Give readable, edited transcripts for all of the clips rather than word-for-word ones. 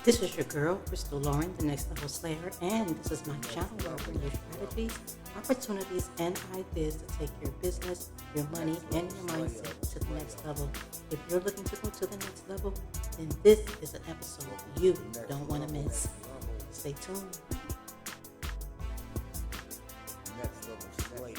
This is your girl, Crystal Lauren, the Next Level Slayer, and this is my channel where I bring you strategies, opportunities, and ideas to take your business, your money, and your mindset to the next level. If you're looking to go to the next level, then this is an episode you don't want to miss. Stay tuned. Next level Slayer.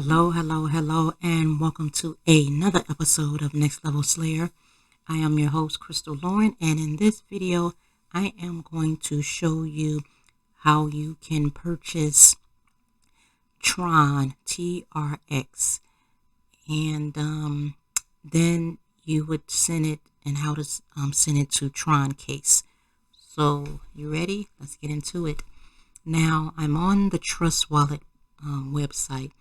Hello, and welcome to another episode of Next Level Slayer. I am your host, Crystal Lauren, and in this video, I am going to show you how you can purchase Tron, TRX, and then you would send it, and how to send it to Tron case. So, you ready? Let's get into it. Now, I'm on the Trust Wallet website.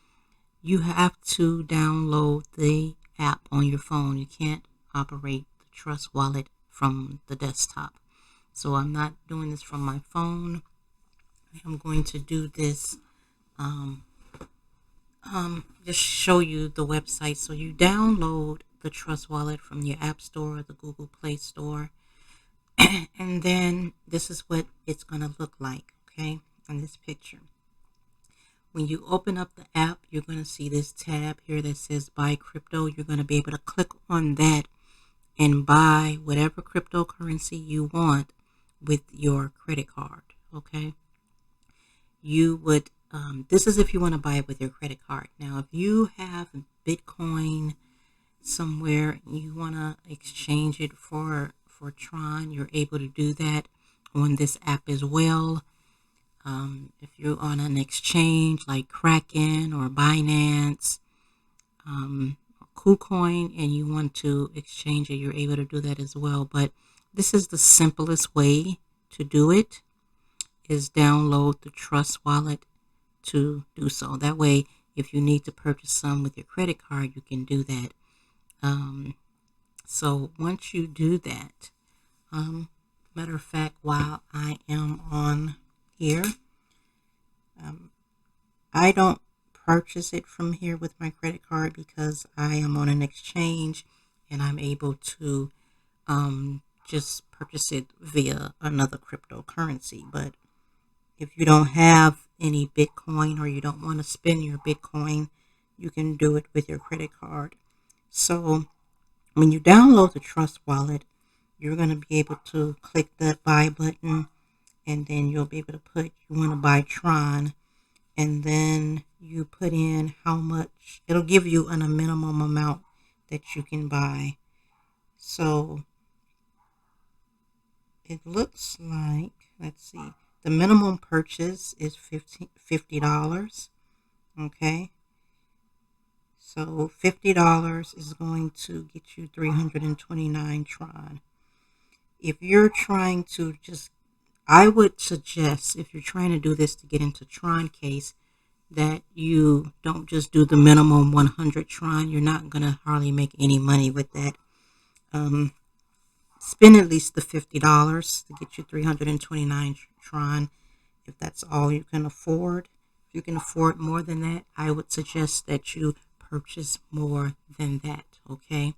You have to download the app on your phone. You can't operate the Trust Wallet from the desktop. So I'm not doing this from my phone. I'm going to do this, just show you the website. So you download the Trust Wallet from your App Store or the Google Play Store. And then this is what it's going to look like, okay, in this picture. When you open up the app, you're going to see this tab here that says buy crypto. You're going to be able to click on that and buy whatever cryptocurrency you want with your credit card. Okay. You would, this is if you want to buy it with your credit card. Now, if you have Bitcoin somewhere, you want to exchange it for Tron, you're able to do that on this app as well. If you're on an exchange like Kraken or Binance, or KuCoin, and you want to exchange it, you're able to do that as well. But this is the simplest way to do it, is download the Trust Wallet to do so. That way, if you need to purchase some with your credit card, you can do that. So once you do that, matter of fact, while I am on here, I don't purchase it from here with my credit card because I am on an exchange and I'm able to just purchase it via another cryptocurrency. But if you don't have any Bitcoin or you don't want to spend your Bitcoin, you can do it with your credit card. So when you download the Trust Wallet, you're going to be able to click that buy button, and then you'll be able to put, you want to buy Tron, and then you put in how much. It'll give you a minimum amount that you can buy. So it looks like, let's see, the minimum purchase is $50. Okay. So $50 is going to get you 329 Tron. If you're trying to just, I would suggest, if you're trying to do this to get into Tron case, that you don't just do the minimum 100 Tron. You're not going to hardly make any money with that. Spend at least the $50 to get you 329 Tron, if that's all you can afford. If you can afford more than that, I would suggest that you purchase more than that, okay?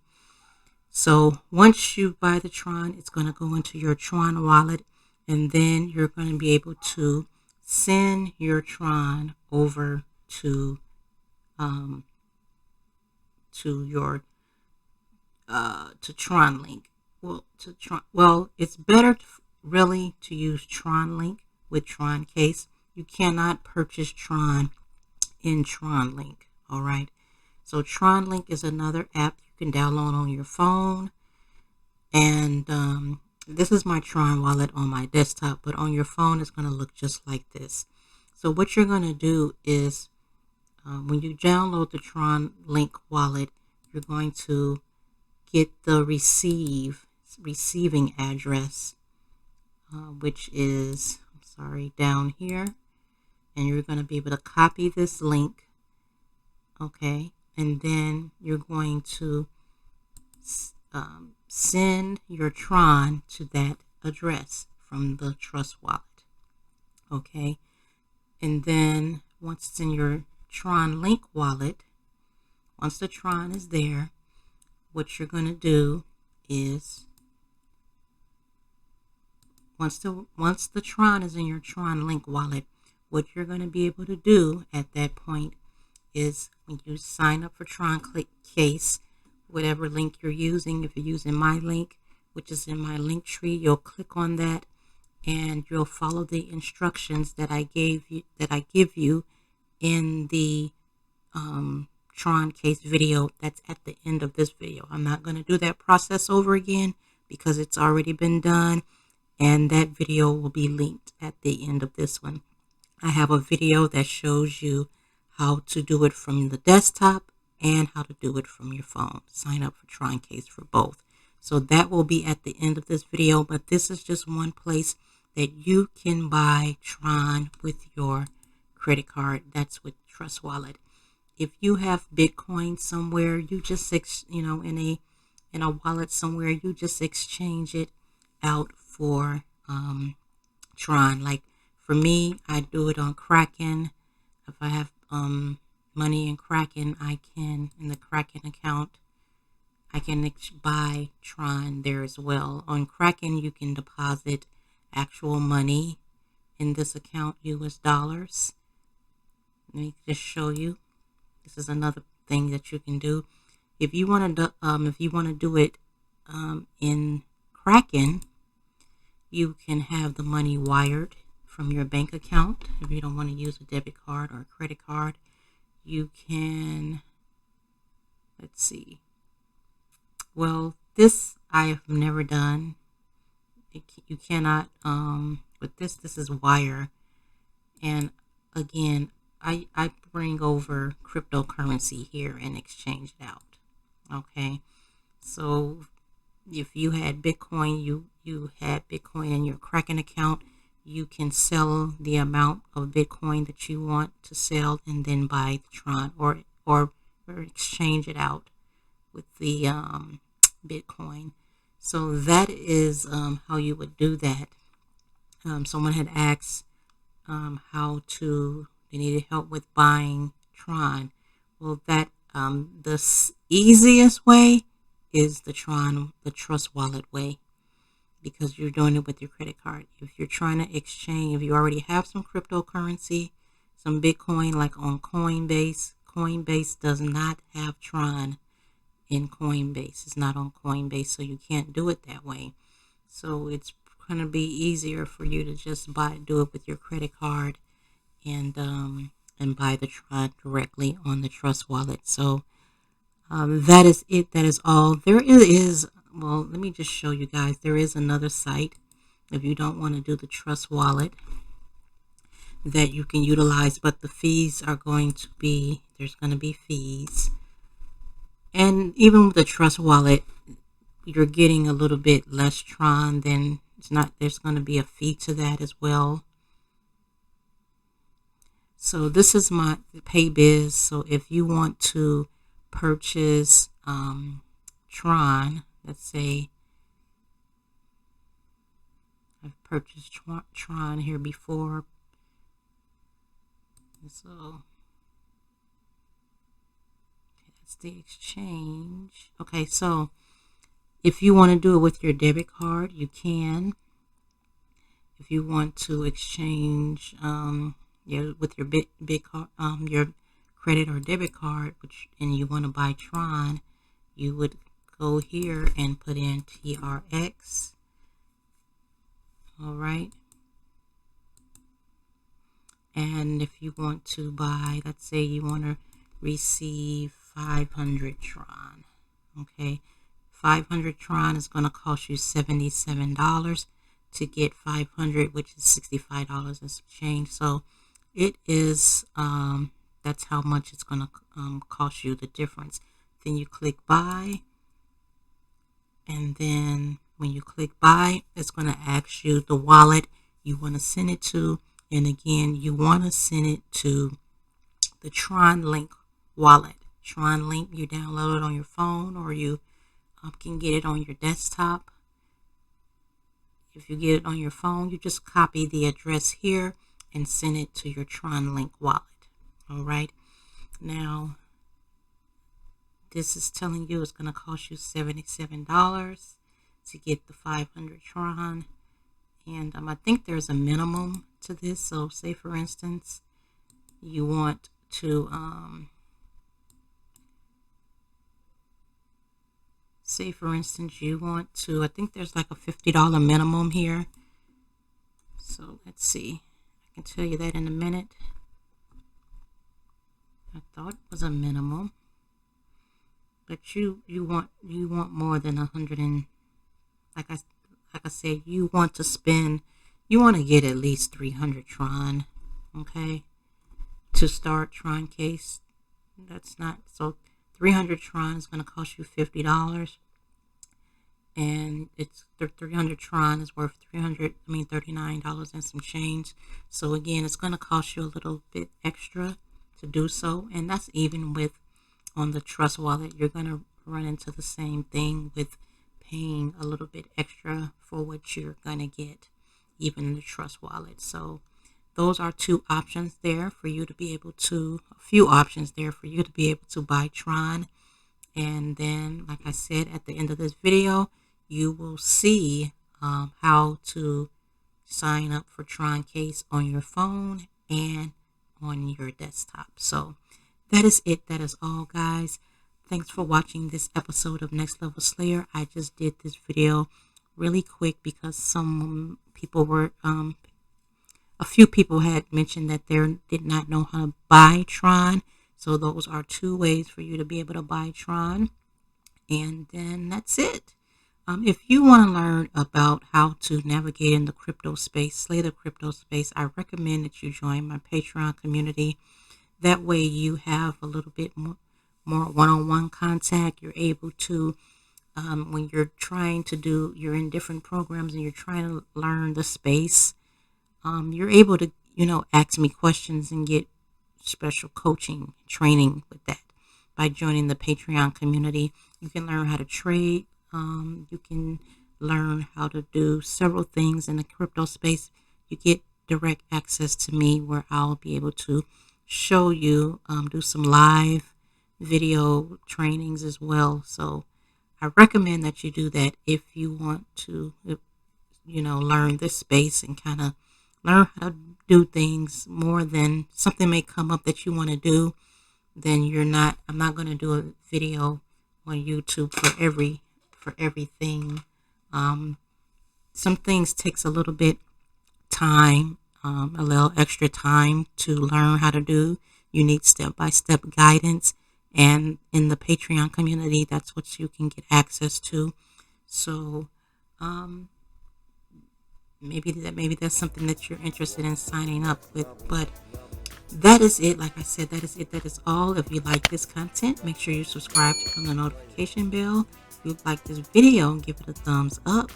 So once you buy the Tron, it's going to go into your Tron wallet, and then you're going to be able to send your Tron over to your to Tron Link. Well, it's better really to use Tron Link with Tron case. You cannot purchase Tron in Tron Link. All right. So Tron Link is another app you can download on your phone, and this is my Tron wallet on my desktop, but on your phone it's going to look just like this. So what you're going to do is, when you download the Tron Link wallet, you're going to get the receiving address, which is, down here, and you're going to be able to copy this link, okay, and then you're going to send your Tron to that address from the Trust Wallet. Okay. And then once it's in your Tron Link wallet, once the Tron is there, what you're going to do is once the Tron is in your Tron Link wallet, what you're going to be able to do at that point is when you sign up for Tron Case, whatever link you're using, if you're using my link, which is in my link tree, you'll click on that and you'll follow the instructions that I give you in the Tron Case video that's at the end of this video. I'm not going to do that process over again because it's already been done, and that video will be linked at the end of this one. I have a video that shows you how to do it from the desktop and how to do it from your phone. Sign up for Tron Case for both. So that will be at the end of this video, but this is just one place that you can buy Tron with your credit card. That's with Trust Wallet. If you have Bitcoin somewhere, you just in a wallet somewhere, you just exchange it out for Tron. Like for me, I do it on Kraken. If I have money in Kraken, in the Kraken account, I can buy Tron there as well. On Kraken, you can deposit actual money in this account, US dollars. Let me just show you. This is another thing that you can do. If you want to do it in Kraken, you can have the money wired from your bank account. If you don't want to use a debit card or a credit card, you can, let's see. Well, this I have never done. You cannot, with this is wire. And again, I bring over cryptocurrency here and exchange it out. Okay. So if you had Bitcoin, you had Bitcoin in your Kraken account, you can sell the amount of Bitcoin that you want to sell and then buy the Tron or exchange it out with the Bitcoin. So that is how you would do that. Someone had asked they needed help with buying Tron. Well, that the easiest way is the Trust Wallet way, because you're doing it with your credit card. If you're trying to exchange, if you already have some cryptocurrency, some Bitcoin, like on Coinbase does not have Tron in Coinbase. It's not on Coinbase, so you can't do it that way. So it's going to be easier for you to just do it with your credit card and buy the Tron directly on the Trust Wallet. So that is it. That is all. There is, well, let me just show you guys. There is another site, if you don't want to do the Trust Wallet, that you can utilize, but the fees are there's going to be fees. And even with the Trust Wallet, you're getting a little bit less Tron than there's going to be a fee to that as well. So this is my PayBiz. So if you want to purchase Tron, let's say I've purchased Tron here before. So that's the exchange. Okay, so if you want to do it with your debit card, you can. If you want to exchange with your your credit or debit card, and you want to buy Tron, you would go here and put in TRX. All right. And if you want to buy, let's say you want to receive 500 Tron. Okay. 500 Tron is going to cost you $77 to get 500, which is $65 and some change. So it is, that's how much it's going to cost you, the difference. Then you click buy. And then when you click buy, it's going to ask you the wallet you want to send it to. And again, you want to send it to the Tron Link wallet. Tron Link, you download it on your phone, or you can get it on your desktop. If you get it on your phone, you just copy the address here and send it to your Tron Link wallet. All right. Now, this is telling you it's going to cost you $77 to get the 500 Tron. And I think there's a minimum to this. So say, for instance, you want to, I think there's like a $50 minimum here. So let's see. I can tell you that in a minute. I thought it was a minimum, but you want more than 100, and like I said, you want to get at least 300 Tron, okay, to start Tron case. That's not so. 300 Tron is going to cost you $50, and it's the 300 Tron is worth $39 and some change. So again, it's going to cost you a little bit extra to do so, and that's even with on the Trust Wallet. You're going to run into the same thing with paying a little bit extra for what you're going to get, even in the Trust Wallet. So those are two options there for you to be able to, a few options there for you to be able to buy Tron. And then, like I said, at the end of this video, you will see how to sign up for Tron Case on your phone and on your desktop. So that is it. That is all, guys. Thanks for watching this episode of Next Level Slayer. I just did this video really quick because some people were, a few people had mentioned that they did not know how to buy Tron. So those are two ways for you to be able to buy Tron. And then that's it. If you want to learn about how to navigate in the crypto space, slay the crypto space, I recommend that you join my Patreon community. That way you have a little bit more one-on-one contact. You're able to, when you're you're in different programs and you're trying to learn the space, you're able to, ask me questions and get special coaching training with that. By joining the Patreon community, you can learn how to trade. You can learn how to do several things in the crypto space. You get direct access to me where I'll be able to show you, do some live video trainings as well. So I recommend that you do that if you want to, learn this space and kind of learn how to do things more than something may come up that you want to do. Then I'm not going to do a video on YouTube for everything. Some things takes a little bit time, a little extra time to learn how to do. You need step-by-step guidance, and in the Patreon community, that's what you can get access to. So maybe that's something that you're interested in signing up with. But that is it. Like I said, that is it. That is all. If you like this content, make sure you subscribe, turn on the notification bell. If you like this video, give it a thumbs up.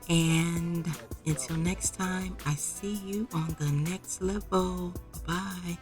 And until next time, I see you on the next level. Bye.